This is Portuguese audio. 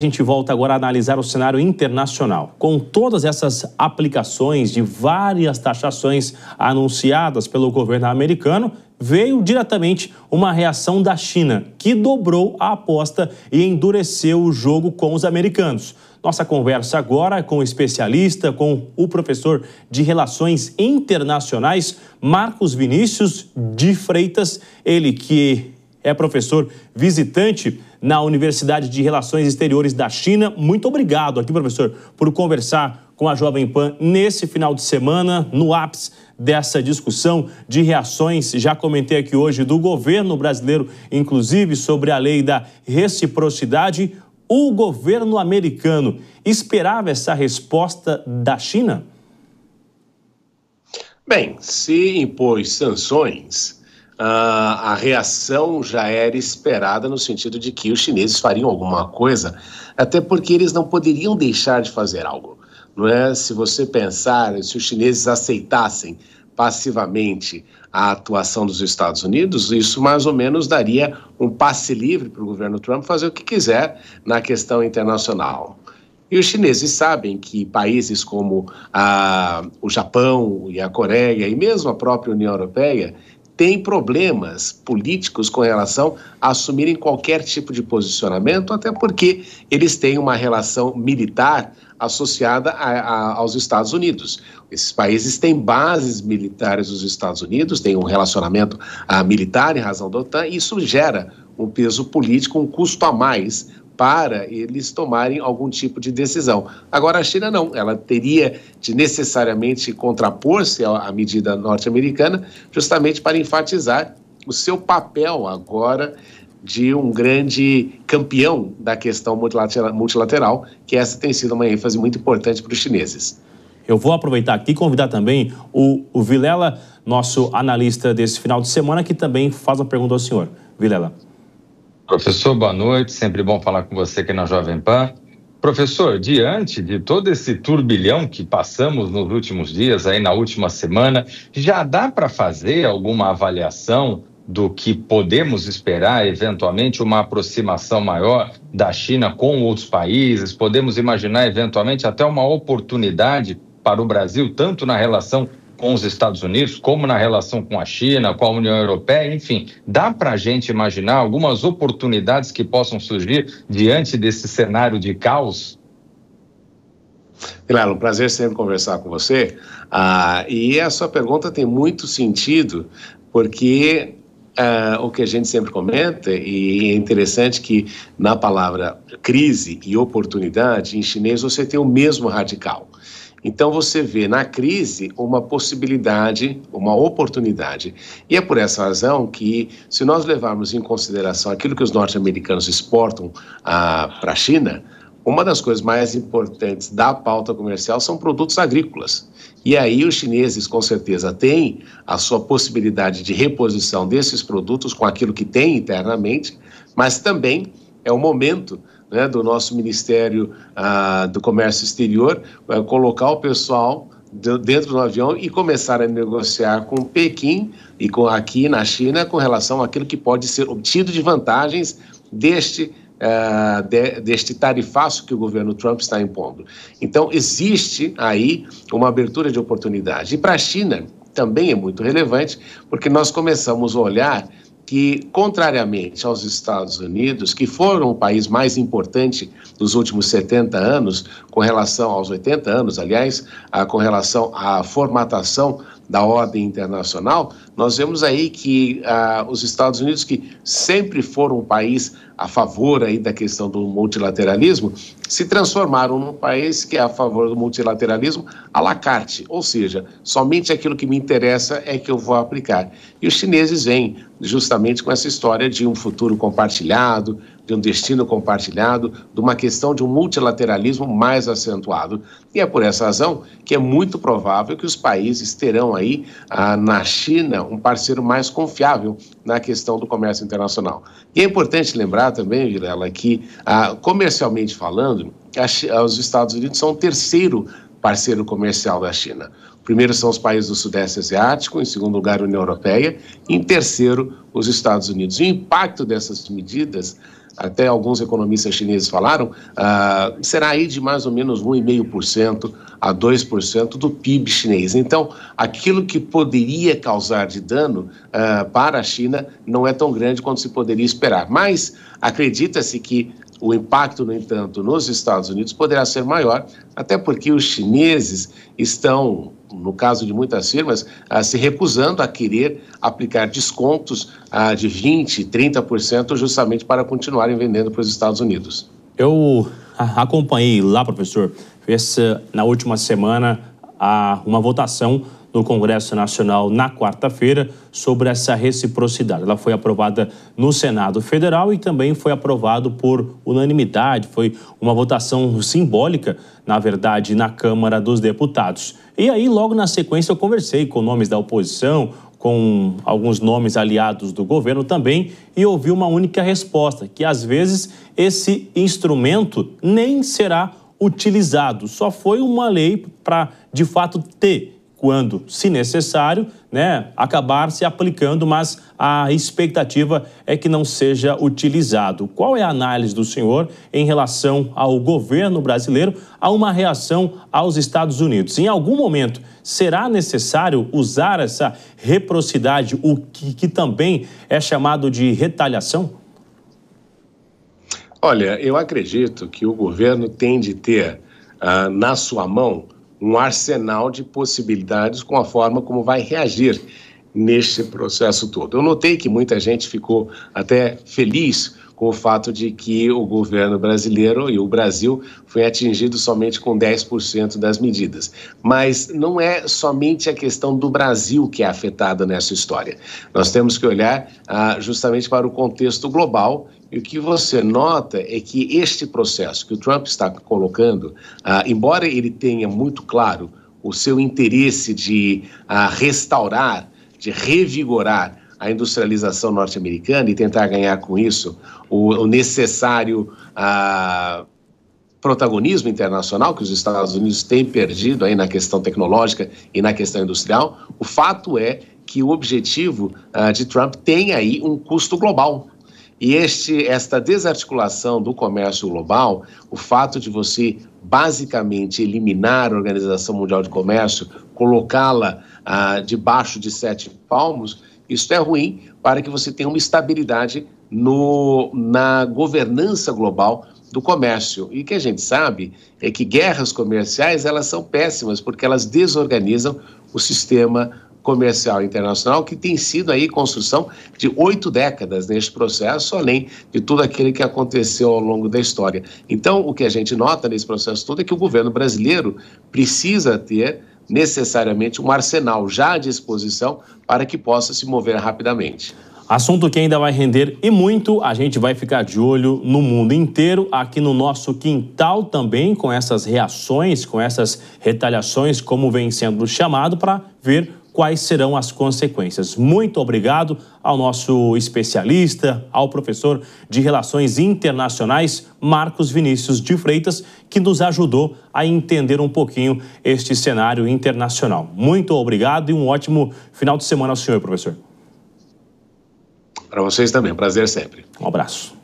A gente volta agora a analisar o cenário internacional. Com todas essas aplicações de várias taxações anunciadas pelo governo americano, veio diretamente uma reação da China, que dobrou a aposta e endureceu o jogo com os americanos. Nossa conversa agora é com o especialista, com o professor de Relações Internacionais, Marcos Vinícius de Freitas, ele que é professor visitante na Universidade de Relações Exteriores da China. Muito obrigado aqui, professor, por conversar com a Jovem Pan nesse final de semana, no ápice dessa discussão de reações. Já comentei aqui hoje do governo brasileiro, inclusive, sobre a lei da reciprocidade. O governo americano esperava essa resposta da China? Bem, se impôs sanções, a reação já era esperada no sentido de que os chineses fariam alguma coisa, até porque eles não poderiam deixar de fazer algo, não é? Se você pensar, se os chineses aceitassem passivamente a atuação dos Estados Unidos, isso mais ou menos daria um passe livre para o governo Trump fazer o que quiser na questão internacional. E os chineses sabem que países como o Japão e a Coreia e mesmo a própria União Europeia têm problemas políticos com relação a assumirem qualquer tipo de posicionamento, até porque eles têm uma relação militar associada aos Estados Unidos. Esses países têm bases militares dos Estados Unidos, têm um relacionamento militar em razão da OTAN, e isso gera um peso político, um custo a mais para eles tomarem algum tipo de decisão. Agora, a China não, ela teria de necessariamente contrapor-se à medida norte-americana, justamente para enfatizar o seu papel agora de um grande campeão da questão multilateral, que essa tem sido uma ênfase muito importante para os chineses. Eu vou aproveitar aqui e convidar também o Vilela, nosso analista desse final de semana, que também faz uma pergunta ao senhor. Vilela. Professor, boa noite, sempre bom falar com você aqui na Jovem Pan. Professor, diante de todo esse turbilhão que passamos nos últimos dias, aí na última semana, já dá para fazer alguma avaliação do que podemos esperar, eventualmente, uma aproximação maior da China com outros países? Podemos imaginar, eventualmente, até uma oportunidade para o Brasil, tanto na relação com os Estados Unidos, como na relação com a China, com a União Europeia, enfim, dá para a gente imaginar algumas oportunidades que possam surgir diante desse cenário de caos? Claro, um prazer sempre conversar com você. E a sua pergunta tem muito sentido, porque o que a gente sempre comenta, e é interessante que na palavra crise e oportunidade, em chinês você tem o mesmo radical. Então, você vê na crise uma possibilidade, uma oportunidade. E é por essa razão que, se nós levarmos em consideração aquilo que os norte-americanos exportam para a China, uma das coisas mais importantes da pauta comercial são produtos agrícolas. E aí os chineses, com certeza, têm a sua possibilidade de reposição desses produtos com aquilo que têm internamente, mas também é o momento, né, do nosso Ministério do Comércio Exterior colocar o pessoal dentro do avião e começar a negociar com Pequim e aqui na China com relação àquilo que pode ser obtido de vantagens deste tarifaço que o governo Trump está impondo. Então, existe aí uma abertura de oportunidade. E para a China também é muito relevante, porque nós começamos a olhar que, contrariamente aos Estados Unidos, que foram o país mais importante dos últimos 70 anos, com relação aos 80 anos, aliás, com relação à formatação da ordem internacional, nós vemos aí que os Estados Unidos, que sempre foram um país a favor aí da questão do multilateralismo, se transformaram num país que é a favor do multilateralismo à la carte, ou seja, somente aquilo que me interessa é que eu vou aplicar. E os chineses vêm justamente com essa história de um futuro compartilhado, de um destino compartilhado, de uma questão de um multilateralismo mais acentuado. E é por essa razão que é muito provável que os países terão aí na China um parceiro mais confiável na questão do comércio internacional. E é importante lembrar também, Vilela, que comercialmente falando, os Estados Unidos são o terceiro parceiro comercial da China. O primeiro são os países do Sudeste Asiático, em segundo lugar a União Europeia, e em terceiro os Estados Unidos. E o impacto dessas medidas até alguns economistas chineses falaram, será aí de mais ou menos 1,5% a 2% do PIB chinês. Então, aquilo que poderia causar de dano para a China não é tão grande quanto se poderia esperar. Mas acredita-se que o impacto, no entanto, nos Estados Unidos poderá ser maior, até porque os chineses estão, no caso de muitas firmas, se recusando a querer aplicar descontos de 20%, 30% justamente para continuarem vendendo para os Estados Unidos. Eu acompanhei lá, professor, na última semana uma votação no Congresso Nacional na quarta-feira sobre essa reciprocidade. Ela foi aprovada no Senado Federal e também foi aprovado por unanimidade. Foi uma votação simbólica, na verdade, na Câmara dos Deputados. E aí, logo na sequência, eu conversei com nomes da oposição, com alguns nomes aliados do governo também, e ouvi uma única resposta, que às vezes esse instrumento nem será utilizado. Só foi uma lei para, de fato, ter, quando, se necessário, acabar se aplicando, mas a expectativa é que não seja utilizado. Qual é a análise do senhor em relação ao governo brasileiro, a uma reação aos Estados Unidos? Em algum momento, será necessário usar essa reciprocidade, o que também é chamado de retaliação? Olha, eu acredito que o governo tem de ter na sua mão um arsenal de possibilidades com a forma como vai reagir neste processo todo. Eu notei que muita gente ficou até feliz com o fato de que o governo brasileiro e o Brasil foi atingido somente com 10% das medidas. Mas não é somente a questão do Brasil que é afetada nessa história. Nós temos que olhar justamente para o contexto global. E o que você nota é que este processo que o Trump está colocando, embora ele tenha muito claro o seu interesse de restaurar, de revigorar a industrialização norte-americana e tentar ganhar com isso o necessário protagonismo internacional que os Estados Unidos têm perdido aí na questão tecnológica e na questão industrial, o fato é que o objetivo de Trump tem aí um custo global. E esta desarticulação do comércio global, o fato de você basicamente eliminar a Organização Mundial de Comércio, colocá-la debaixo de 7 palmos, isso é ruim para que você tenha uma estabilidade na governança global do comércio. E o que a gente sabe é que guerras comerciais, elas são péssimas, porque elas desorganizam o sistema comercial internacional, que tem sido aí construção de 8 décadas neste processo, além de tudo aquilo que aconteceu ao longo da história. Então, o que a gente nota nesse processo todo é que o governo brasileiro precisa ter necessariamente um arsenal já à disposição para que possa se mover rapidamente. Assunto que ainda vai render e muito, a gente vai ficar de olho no mundo inteiro, aqui no nosso quintal também, com essas reações, com essas retaliações, como vem sendo chamado, para ver quais serão as consequências. Muito obrigado ao nosso especialista, ao professor de Relações Internacionais, Marcos Vinícius de Freitas, que nos ajudou a entender um pouquinho este cenário internacional. Muito obrigado e um ótimo final de semana ao senhor, professor. Para vocês também, prazer sempre. Um abraço.